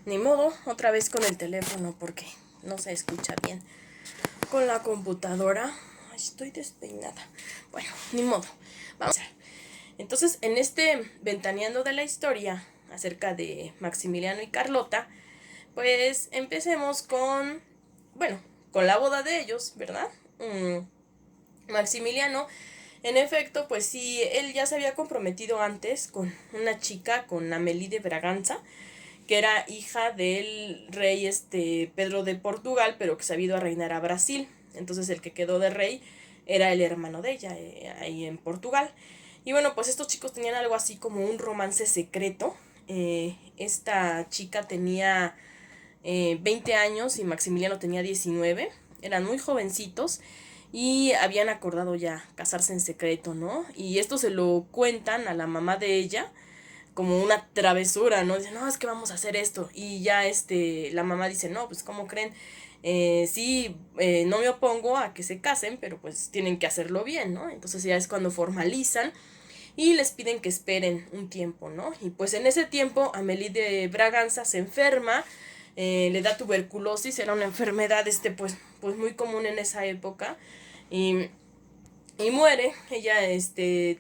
Ni modo, otra vez con el teléfono porque no se escucha bien. Con la computadora. Ay, estoy despeinada. Bueno, ni modo. Vamos a ver. Entonces, en este ventaneando de la historia acerca de Maximiliano y Carlota, pues empecemos con, bueno, con la boda de ellos, ¿verdad? Maximiliano, en efecto, pues sí, él ya se había comprometido antes con una chica, con Amélie de Braganza, que era hija del rey Pedro de Portugal, pero que se había ido a reinar a Brasil. Entonces el que quedó de rey era el hermano de ella, ahí en Portugal. Y bueno, pues estos chicos tenían algo así como un romance secreto. Esta chica tenía 20 años y Maximiliano tenía 19. Eran muy jovencitos y habían acordado ya casarse en secreto, ¿no? Y esto se lo cuentan a la mamá de ella como una travesura, ¿no? Dicen, no, es que vamos a hacer esto. Y ya la mamá dice, no, pues ¿cómo creen? Sí, no me opongo a que se casen, pero pues tienen que hacerlo bien, ¿no? Entonces ya es cuando formalizan y les piden que esperen un tiempo, ¿no? Y pues en ese tiempo Amélie de Braganza se enferma, le da tuberculosis, era una enfermedad pues muy común en esa época, y, y muere. Ella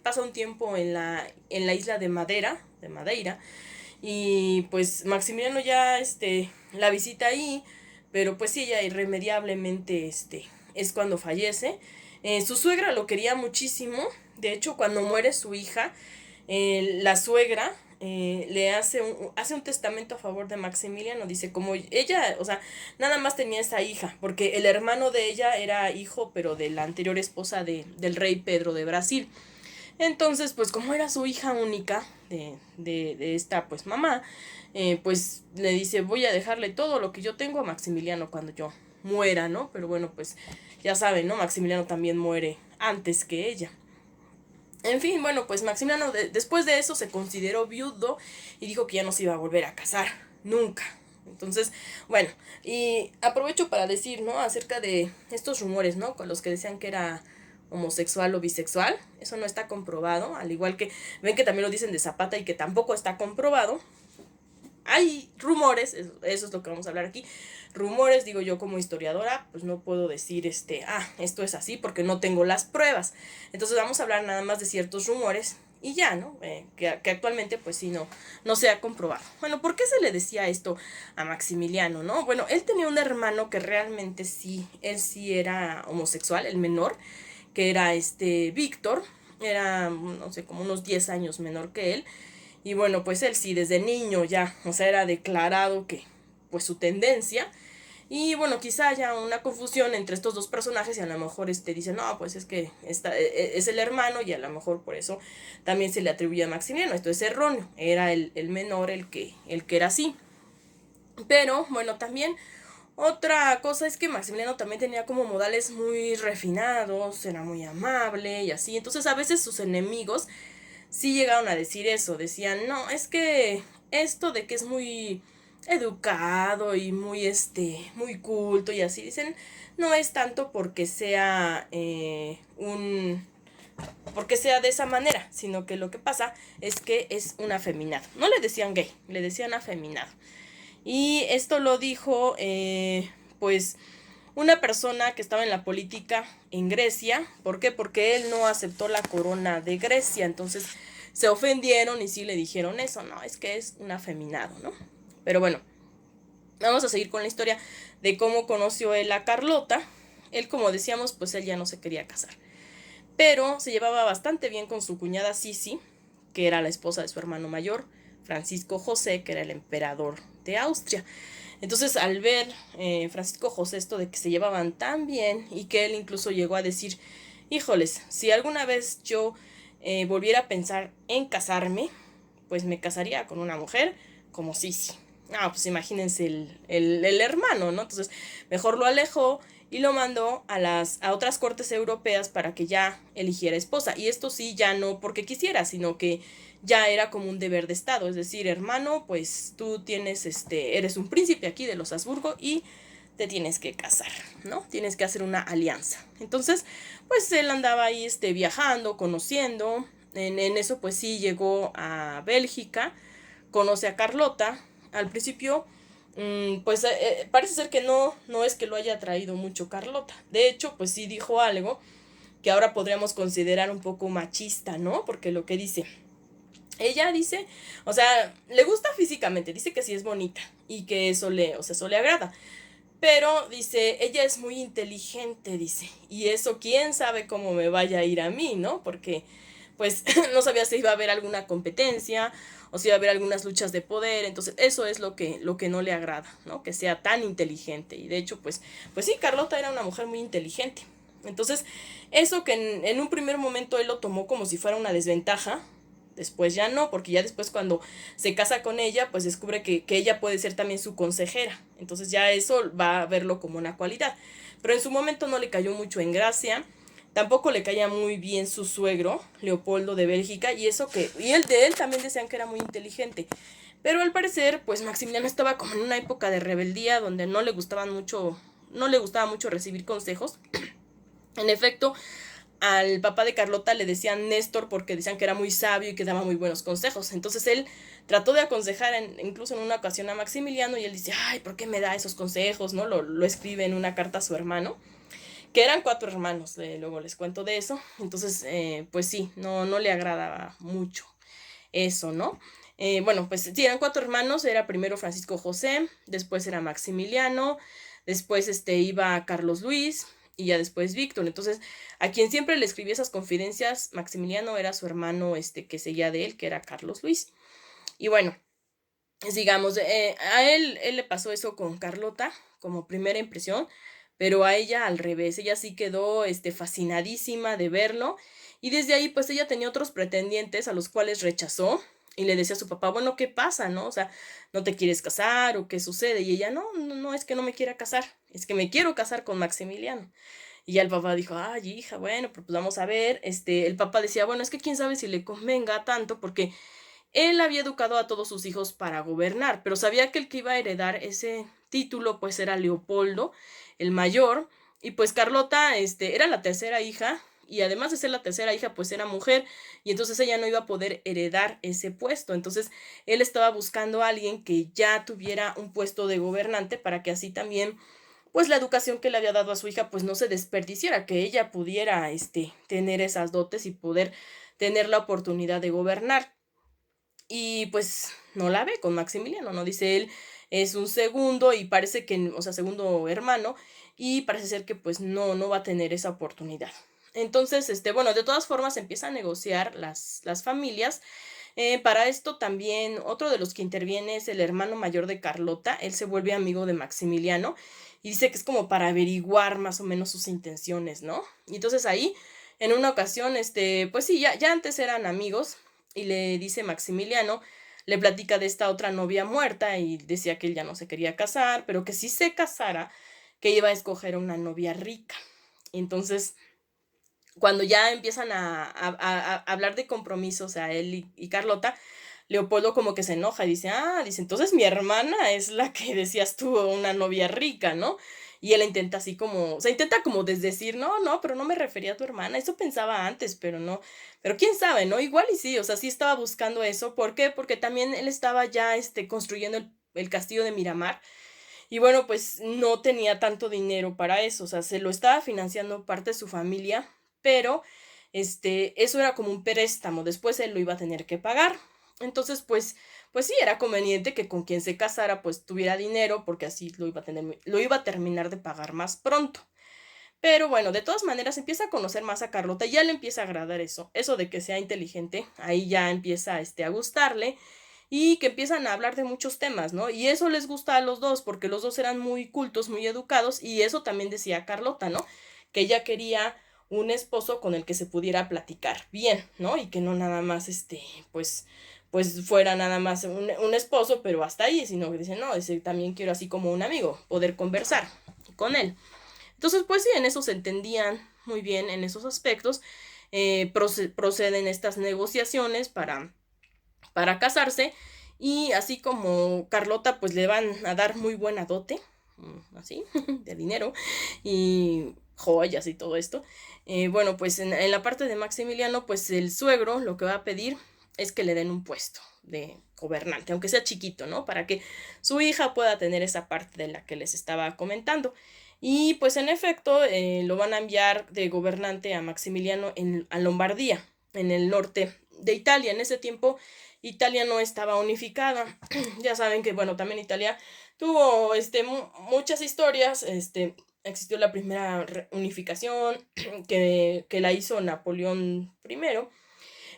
pasa un tiempo en la isla de Madeira, y pues Maximiliano ya la visita ahí, pero pues sí, ella irremediablemente es cuando fallece. Su suegra lo quería muchísimo. De hecho, cuando muere su hija, la suegra le hace un testamento a favor de Maximiliano. Dice, como ella, o sea, nada más tenía esa hija, porque el hermano de ella era hijo, pero de la anterior esposa del rey Pedro de Brasil. Entonces, pues como era su hija única de esta pues mamá, pues le dice, voy a dejarle todo lo que yo tengo a Maximiliano cuando yo muera, ¿no? Pero bueno, pues ya saben, ¿no? Maximiliano también muere antes que ella. En fin, bueno, pues Maximiliano después de eso se consideró viudo y dijo que ya no se iba a volver a casar, nunca. Entonces, bueno, y aprovecho para decir, ¿no? Acerca de estos rumores, ¿no? Con los que decían que era homosexual o bisexual. Eso no está comprobado, al igual que ven que también lo dicen de Zapata y que tampoco está comprobado. Hay rumores, eso es lo que vamos a hablar aquí. Rumores, digo yo como historiadora, pues no puedo decir esto es así porque no tengo las pruebas. Entonces vamos a hablar nada más de ciertos rumores y ya, ¿no? Que actualmente pues sí no se ha comprobado. Bueno, ¿por qué se le decía esto a Maximiliano, no? Bueno, él tenía un hermano que realmente sí, él sí era homosexual, el menor, que era Víctor, era, no sé, como unos 10 años menor que él. Y bueno, pues él sí, desde niño ya, o sea, era declarado que, pues su tendencia. Y bueno, quizá haya una confusión entre estos dos personajes y a lo mejor dicen, no, pues es que es el hermano y a lo mejor por eso también se le atribuye a Maximiliano. Esto es erróneo, era el menor el que era así. Pero bueno, también otra cosa es que Maximiliano también tenía como modales muy refinados, era muy amable y así. Entonces a veces sus enemigos sí llegaron a decir eso, decían, no, es que esto de que es muy educado y muy culto y así, dicen, no es tanto porque sea porque sea de esa manera, sino que lo que pasa es que es un afeminado. No le decían gay, le decían afeminado. Y esto lo dijo, pues, una persona que estaba en la política en Grecia. ¿Por qué? Porque él no aceptó la corona de Grecia. Entonces se ofendieron y sí le dijeron eso. No, es que es un afeminado, ¿no? Pero bueno, vamos a seguir con la historia de cómo conoció él a Carlota. Él, como decíamos, pues él ya no se quería casar. Pero se llevaba bastante bien con su cuñada Sisi, que era la esposa de su hermano mayor, Francisco José, que era el emperador de Austria. Entonces, al ver Francisco José esto de que se llevaban tan bien y que él incluso llegó a decir, híjoles, si alguna vez yo volviera a pensar en casarme, pues me casaría con una mujer como Sisi. Ah, pues imagínense el hermano, ¿no? Entonces, mejor lo alejó y lo mandó a otras cortes europeas para que ya eligiera esposa. Y esto sí, ya no porque quisiera, sino que ya era como un deber de Estado. Es decir, hermano, pues tú eres un príncipe aquí de los Habsburgo y te tienes que casar, ¿no? Tienes que hacer una alianza. Entonces, pues él andaba ahí viajando, conociendo. En eso, pues sí, llegó a Bélgica, conoce a Carlota. Al principio pues parece ser que no es que lo haya traído mucho Carlota. De hecho, pues sí dijo algo que ahora podríamos considerar un poco machista, ¿no? Porque lo que dice, ella dice, o sea, le gusta físicamente, dice que sí es bonita y que eso le agrada. Pero dice, ella es muy inteligente, dice, y eso quién sabe cómo me vaya a ir a mí, ¿no? Porque pues no sabía si iba a haber alguna competencia o si iba a haber algunas luchas de poder, entonces eso es lo que no le agrada, ¿no? Que sea tan inteligente. Y de hecho, pues sí, Carlota era una mujer muy inteligente. Entonces, eso que en un primer momento él lo tomó como si fuera una desventaja, después ya no, porque ya después cuando se casa con ella, pues descubre que ella puede ser también su consejera. Entonces ya eso va a verlo como una cualidad. Pero en su momento no le cayó mucho en gracia. Tampoco le caía muy bien su suegro, Leopoldo de Bélgica, y él de él también decían que era muy inteligente. Pero al parecer, pues Maximiliano estaba como en una época de rebeldía donde no le gustaba mucho recibir consejos. En efecto, al papá de Carlota le decían Néstor porque decían que era muy sabio y que daba muy buenos consejos. Entonces él trató de aconsejar incluso en una ocasión a Maximiliano y él dice, ay, ¿por qué me da esos consejos? ¿No? Lo escribe en una carta a su hermano, que eran 4 hermanos, luego les cuento de eso. Entonces, pues sí, no le agradaba mucho eso, ¿no? Bueno, pues sí, eran 4 hermanos, era primero Francisco José, después era Maximiliano, después iba Carlos Luis y ya después Víctor. Entonces, a quien siempre le escribía esas confidencias, Maximiliano era su hermano que seguía de él, que era Carlos Luis. Y bueno, digamos, a él le pasó eso con Carlota como primera impresión, pero a ella al revés, ella sí quedó fascinadísima de verlo y desde ahí pues ella tenía otros pretendientes a los cuales rechazó y le decía a su papá, bueno, ¿qué pasa, no? O sea, ¿no te quieres casar o qué sucede? Y ella, no, es que no me quiera casar, es que me quiero casar con Maximiliano. Y ya el papá dijo, ay, hija, bueno, pues vamos a ver. El papá decía, bueno, es que quién sabe si le convenga tanto porque él había educado a todos sus hijos para gobernar, pero sabía que el que iba a heredar ese título pues era Leopoldo, el mayor, y pues Carlota era la tercera hija, y además de ser la tercera hija pues era mujer, y entonces ella no iba a poder heredar ese puesto. Entonces él estaba buscando a alguien que ya tuviera un puesto de gobernante para que así también pues la educación que le había dado a su hija pues no se desperdiciara, que ella pudiera tener esas dotes y poder tener la oportunidad de gobernar. Y pues no la ve con Maximiliano, ¿no? Dice él, es un segundo y parece que, o sea, segundo hermano, y parece ser que pues no va a tener esa oportunidad. Entonces, bueno, de todas formas empieza a negociar las familias. Para esto también otro de los que interviene es el hermano mayor de Carlota, él se vuelve amigo de Maximiliano y dice que es como para averiguar más o menos sus intenciones, ¿no? Y entonces ahí, en una ocasión, pues sí, ya antes eran amigos, y le dice Maximiliano, le platica de esta otra novia muerta y decía que él ya no se quería casar, pero que si se casara, que iba a escoger una novia rica. Entonces, cuando ya empiezan a hablar de compromisos, o sea, él y Carlota, Leopoldo como que se enoja y dice, entonces mi hermana es la que decías tú, una novia rica, ¿no? Y él intenta así como, o sea, intenta como desdecir, no, pero no me refería a tu hermana, eso pensaba antes, pero no, pero quién sabe, ¿no? Igual y sí, o sea, sí estaba buscando eso, ¿por qué? Porque también él estaba ya, construyendo el castillo de Miramar, y bueno, pues no tenía tanto dinero para eso, o sea, se lo estaba financiando parte de su familia, pero eso era como un préstamo, después él lo iba a tener que pagar. Entonces, pues sí, era conveniente que con quien se casara, pues tuviera dinero, porque así lo iba a terminar de pagar más pronto. Pero bueno, de todas maneras empieza a conocer más a Carlota, y ya le empieza a agradar eso de que sea inteligente, ahí ya empieza a gustarle, y que empiezan a hablar de muchos temas, ¿no? Y eso les gusta a los dos, porque los dos eran muy cultos, muy educados, y eso también decía Carlota, ¿no? Que ella quería un esposo con el que se pudiera platicar bien, ¿no? Y que no nada más, pues fuera nada más un esposo, pero hasta ahí, sino que dice, no, también quiero así como un amigo, poder conversar con él. Entonces, pues sí, en eso se entendían muy bien en esos aspectos. Proceden estas negociaciones para casarse, y así como Carlota pues le van a dar muy buena dote, así, de dinero y joyas y todo esto. Bueno, pues en la parte de Maximiliano, pues el suegro lo que va a pedir es que le den un puesto de gobernante, aunque sea chiquito, ¿no? Para que su hija pueda tener esa parte de la que les estaba comentando. Y pues en efecto lo van a enviar de gobernante a Maximiliano a Lombardía, en el norte de Italia. En ese tiempo Italia no estaba unificada. Ya saben que, bueno, también Italia tuvo muchas historias. Existió la primera unificación que la hizo Napoleón I.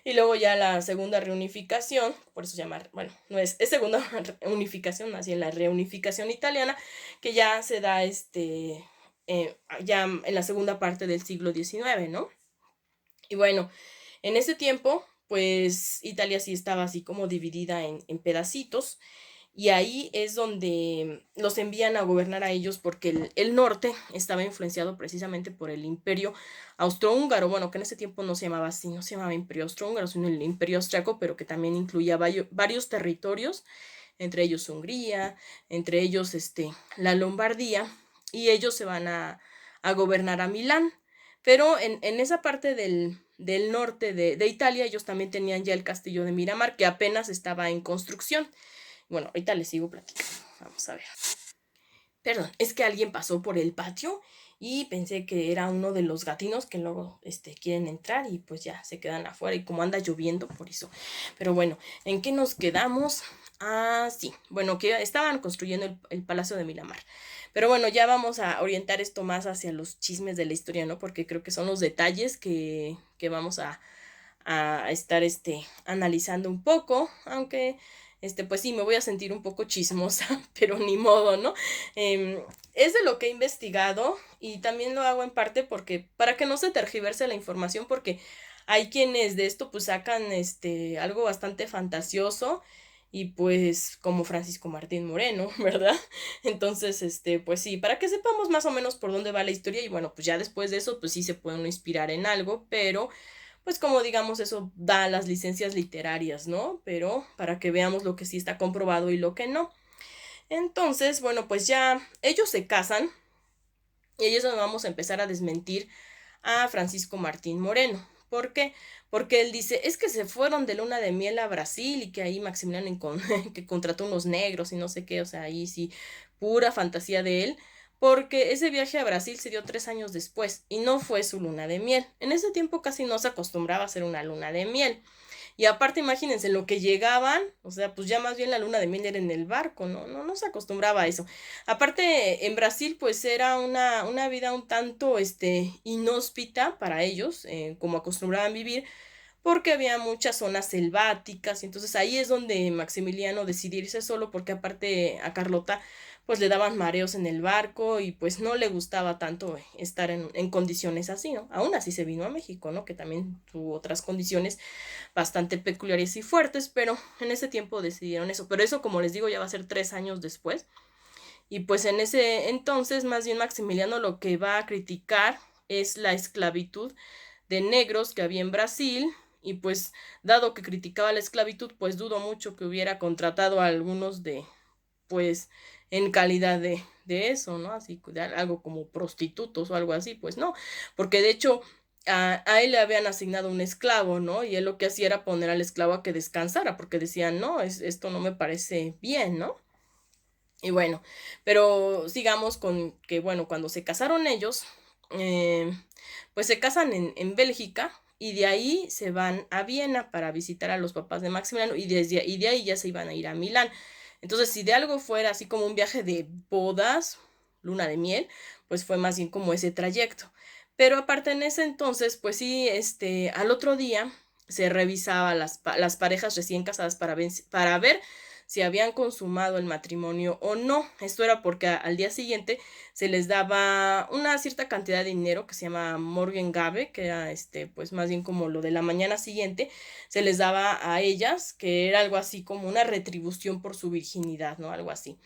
Y luego ya la segunda reunificación, por eso se llama, bueno, no es segunda unificación, más bien la reunificación italiana, que ya se da ya en la segunda parte del siglo XIX, ¿no? Y bueno, en ese tiempo, pues Italia sí estaba así como dividida en pedacitos. Y ahí es donde los envían a gobernar a ellos porque el norte estaba influenciado precisamente por el imperio austrohúngaro, bueno, que en ese tiempo no se llamaba así, no se llamaba imperio austrohúngaro, sino el imperio austriaco, pero que también incluía varios territorios, entre ellos Hungría, entre ellos la Lombardía, y ellos se van a gobernar a Milán. Pero en esa parte del norte de Italia, ellos también tenían ya el castillo de Miramar, que apenas estaba en construcción. Bueno, ahorita les sigo platicando. Vamos a ver. Perdón, es que alguien pasó por el patio y pensé que era uno de los gatinos que luego quieren entrar y pues ya se quedan afuera, y como anda lloviendo, por eso. Pero bueno, ¿en qué nos quedamos? Ah, sí. Bueno, que estaban construyendo el Palacio de Miramar. Pero bueno, ya vamos a orientar esto más hacia los chismes de la historia, ¿no? Porque creo que son los detalles que vamos a estar analizando un poco, aunque pues sí, me voy a sentir un poco chismosa, pero ni modo, ¿no? Es de lo que he investigado, y también lo hago en parte porque, para que no se tergiverse la información, porque hay quienes de esto pues sacan algo bastante fantasioso, y pues como Francisco Martín Moreno, ¿verdad? Entonces, pues sí, para que sepamos más o menos por dónde va la historia, y bueno, pues ya después de eso, pues sí se puede uno inspirar en algo, pero pues como digamos, eso da las licencias literarias, ¿no? Pero para que veamos lo que sí está comprobado y lo que no. Entonces, bueno, pues ya ellos se casan, y ellos nos vamos a empezar a desmentir a Francisco Martín Moreno. ¿Por qué? Porque él dice, es que se fueron de luna de miel a Brasil y que ahí Maximiliano que contrató unos negros y no sé qué, o sea, ahí sí, pura fantasía de él, porque ese viaje a Brasil se dio 3 años después y no fue su luna de miel. En ese tiempo casi no se acostumbraba a hacer una luna de miel. Y aparte, imagínense, lo que llegaban, o sea, pues ya más bien la luna de miel era en el barco, ¿no? No se acostumbraba a eso. Aparte, en Brasil, pues era una vida un tanto, inhóspita para ellos, como acostumbraban vivir, porque había muchas zonas selváticas, y entonces ahí es donde Maximiliano decidió irse solo, porque aparte a Carlota pues le daban mareos en el barco y pues no le gustaba tanto estar en condiciones así, ¿no? Aún así se vino a México, ¿no? Que también tuvo otras condiciones bastante peculiares y fuertes, pero en ese tiempo decidieron eso. Pero eso, como les digo, ya va a ser 3 años después. Y pues en ese entonces, más bien Maximiliano lo que va a criticar es la esclavitud de negros que había en Brasil. Y pues, dado que criticaba la esclavitud, pues dudo mucho que hubiera contratado a algunos pues, en calidad de eso, ¿no? Así, de algo como prostitutos o algo así, pues no, porque de hecho a él le habían asignado un esclavo, ¿no? Y él lo que hacía era poner al esclavo a que descansara, porque decían, no, esto no me parece bien, ¿no? Y bueno, pero sigamos con que, bueno, cuando se casaron ellos, eh, pues se casan en Bélgica, y de ahí se van a Viena para visitar a los papás de Maximiliano, y de ahí ya se iban a ir a Milán. Entonces, si de algo fuera así como un viaje de bodas, luna de miel, pues fue más bien como ese trayecto. Pero aparte, en ese entonces, pues sí, al otro día se revisaba las parejas recién casadas para ver si habían consumado el matrimonio o no. Esto era porque al día siguiente se les daba una cierta cantidad de dinero que se llama Morgengabe, que era pues más bien como lo de la mañana siguiente, se les daba a ellas, que era algo así como una retribución por su virginidad, ¿no? Algo así.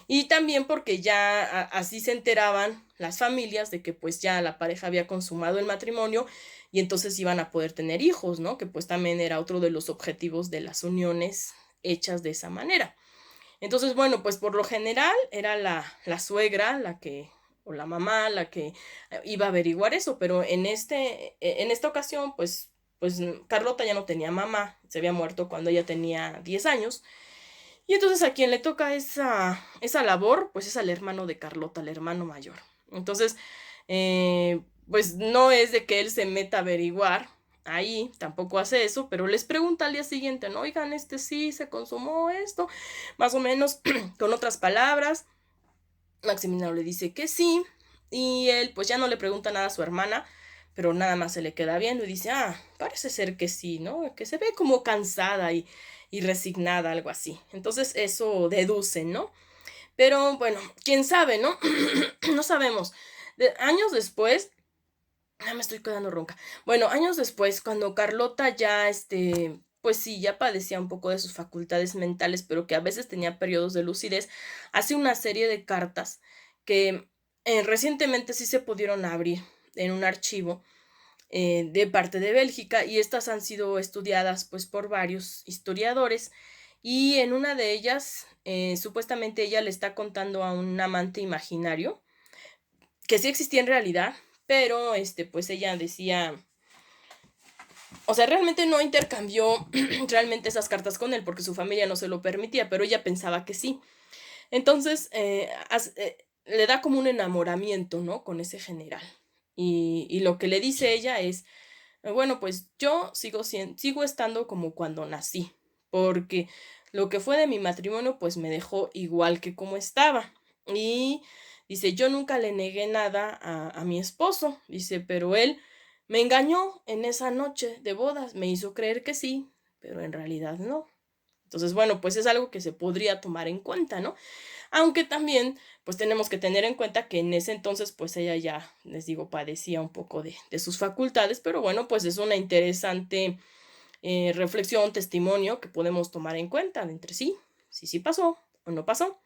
Y también porque ya así se enteraban las familias de que pues ya la pareja había consumado el matrimonio, y entonces iban a poder tener hijos, ¿no? Que pues también era otro de los objetivos de las uniones hechas de esa manera. Entonces, bueno, pues por lo general era la suegra o la mamá la que iba a averiguar eso, pero en esta ocasión, pues pues Carlota ya no tenía mamá, se había muerto cuando ella tenía 10 años. Y entonces a quien le toca esa labor, pues es al hermano de Carlota, el hermano mayor. Entonces, pues no es de que él se meta a averiguar, ahí tampoco hace eso, pero les pregunta al día siguiente, ¿no? Oigan, sí se consumó esto, más o menos con otras palabras. Maximiliano le dice que sí, y él pues ya no le pregunta nada a su hermana, pero nada más se le queda viendo y dice, parece ser que sí, ¿no? Que se ve como cansada y resignada, algo así. Entonces eso deduce, ¿no? Pero bueno, quién sabe, ¿no? No sabemos. Años después, me estoy quedando ronca. Bueno, años después, cuando Carlota ya, pues sí, ya padecía un poco de sus facultades mentales, pero que a veces tenía periodos de lucidez, hace una serie de cartas que recientemente sí se pudieron abrir en un archivo de parte de Bélgica, y estas han sido estudiadas pues por varios historiadores, y en una de ellas supuestamente ella le está contando a un amante imaginario que sí existía en realidad, pero pues ella decía, o sea, realmente no intercambió realmente esas cartas con él porque su familia no se lo permitía, pero ella pensaba que sí. Entonces, le da como un enamoramiento, ¿no? Con ese general. Y lo que le dice ella es, bueno, pues yo sigo estando como cuando nací, porque lo que fue de mi matrimonio, pues me dejó igual que como estaba. Y dice, yo nunca le negué nada a mi esposo, dice, pero él me engañó en esa noche de bodas, me hizo creer que sí, pero en realidad no. Entonces, bueno, pues es algo que se podría tomar en cuenta, ¿no? Aunque también, pues tenemos que tener en cuenta que en ese entonces, pues ella ya, les digo, padecía un poco de sus facultades, pero bueno, pues es una interesante reflexión, testimonio que podemos tomar en cuenta de entre sí, si sí pasó o no pasó.